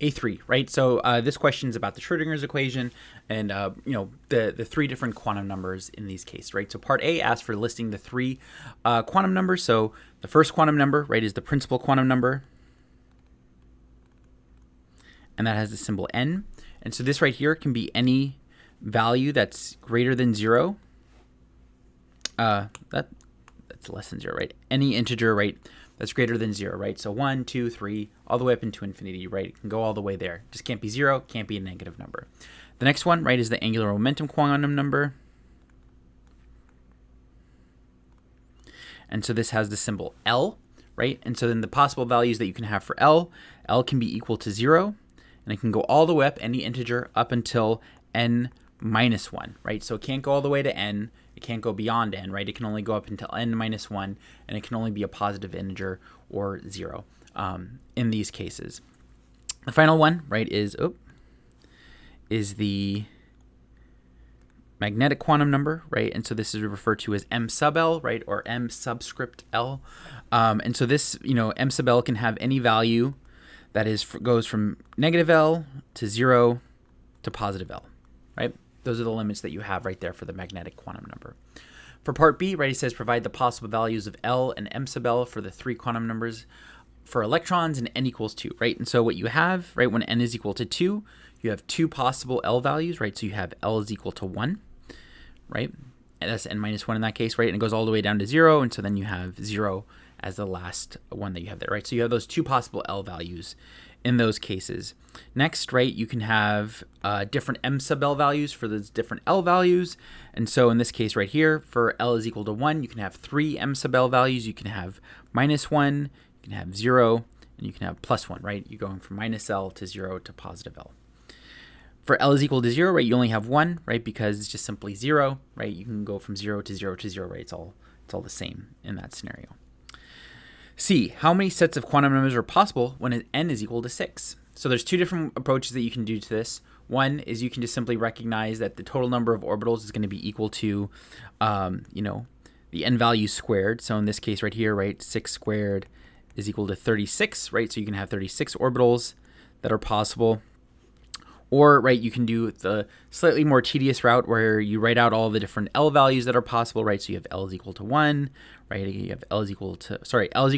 A3, right? So this question is about the Schrodinger's equation and, the three different quantum numbers in these cases, right? So part A asks for listing the three quantum numbers. So the first quantum number, right, is the principal quantum number. And that has the symbol n. And so this right here can be any value that's greater than 0. That's less than 0, right? Any integer, right, that's greater than 0, right? So 1, 2, 3, all the way up into infinity, right? It can go all the way there. Just can't be 0, can't be a negative number. The next one, right, is the angular momentum quantum number. And so this has the symbol L, right? And so then the possible values that you can have for L can be equal to 0, and it can go all the way up, any integer, up until n minus 1, right? So it can't go all the way to n. It can't go beyond n, right? It can only go up until n minus 1, and it can only be a positive integer or 0 in these cases. The final one, right, is the magnetic quantum number, right? And so this is referred to as m sub L, right, or m subscript L. And so this, m sub L can have any value that goes from negative L to 0 to positive L, right? Those are the limits that you have right there for the magnetic quantum number. For part B, right, it says provide the possible values of L and m sub L for the three quantum numbers for electrons and n equals 2, right? And so what you have, right, when n is equal to 2, you have two possible L values, right? So you have L is equal to 1, right? And that's n minus 1 in that case, right? And it goes all the way down to 0, and so then you have 0 as the last one that you have there, right? So you have those two possible L values in those cases. Next, right, you can have different m sub L values for those different L values. And so in this case right here, for L is equal to 1, you can have three m sub L values. You can have minus 1, you can have 0, and you can have plus 1, right? You're going from minus L to 0 to positive L. For L is equal to 0, right, you only have 1, right, because it's just simply 0, right? You can go from 0 to 0 to 0, right? It's all the same in that scenario. C, how many sets of quantum numbers are possible when n is equal to 6? So there's two different approaches that you can do to this. One is you can just simply recognize that the total number of orbitals is going to be equal to, the n value squared. So in this case right here, right, 6 squared is equal to 36, right? So you can have 36 orbitals that are possible. Or, right, you can do the slightly more tedious route where you write out all the different L values that are possible, right? So you have L is equal to 1, right? You have L is equal to 0, L is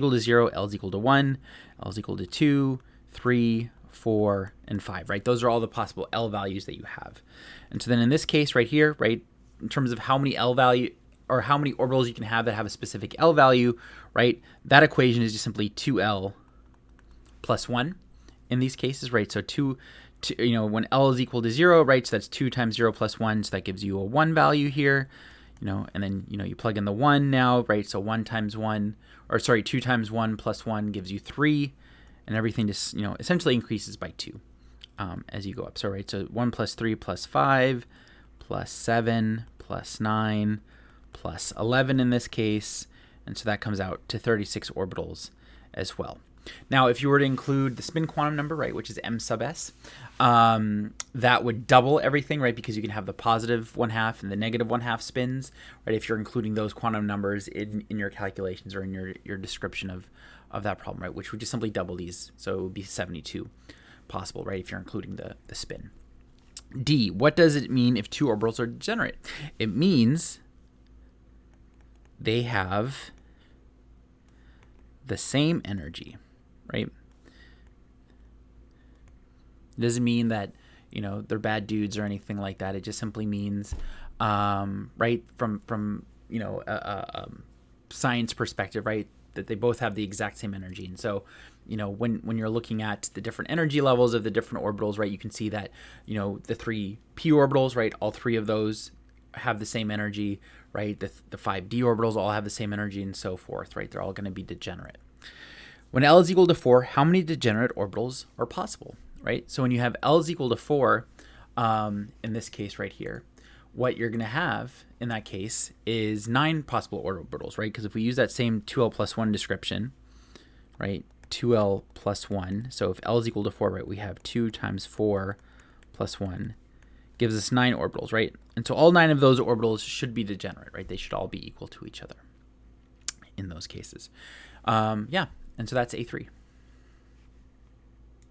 equal to 1, L is equal to 2, 3, 4, and 5, right? Those are all the possible L values that you have. And so then in this case right here, right, in terms of how many L value or how many orbitals you can have that have a specific L value, right, that equation is just simply 2L plus 1 in these cases, right? So when L is equal to 0, right, so that's 2 times 0 plus 1, so that gives you a 1 value here, and then, you plug in the 1 now, right, so 2 times 1 plus 1 gives you 3, and everything just, essentially increases by 2 as you go up. So, right, so 1 plus 3 plus 5 plus 7 plus 9 plus 11 in this case, and so that comes out to 36 orbitals as well. Now, if you were to include the spin quantum number, right, which is m sub s, that would double everything, right, because you can have the positive 1/2 and the negative 1/2 spins, right, if you're including those quantum numbers in your calculations or in your description of that problem, right, which would just simply double these. So it would be 72 possible, right, if you're including the spin. D, what does it mean if two orbitals are degenerate? It means they have the same energy, right? It doesn't mean that, they're bad dudes or anything like that. It just simply means, right, from science perspective, right, that they both have the exact same energy. And so, when you're looking at the different energy levels of the different orbitals, right, you can see that, the three p orbitals, right, all three of those have the same energy, right? The 5d orbitals all have the same energy and so forth, right? They're all going to be degenerate. When L is equal to 4, how many degenerate orbitals are possible, right? So when you have L is equal to 4, in this case right here, what you're going to have in that case is 9 possible orbitals, right? Because if we use that same 2L plus 1 description, right, 2L plus 1, so if L is equal to 4, right, we have 2 times 4 plus 1 gives us 9 orbitals, right? And so all 9 of those orbitals should be degenerate, right? They should all be equal to each other in those cases. And so that's A3.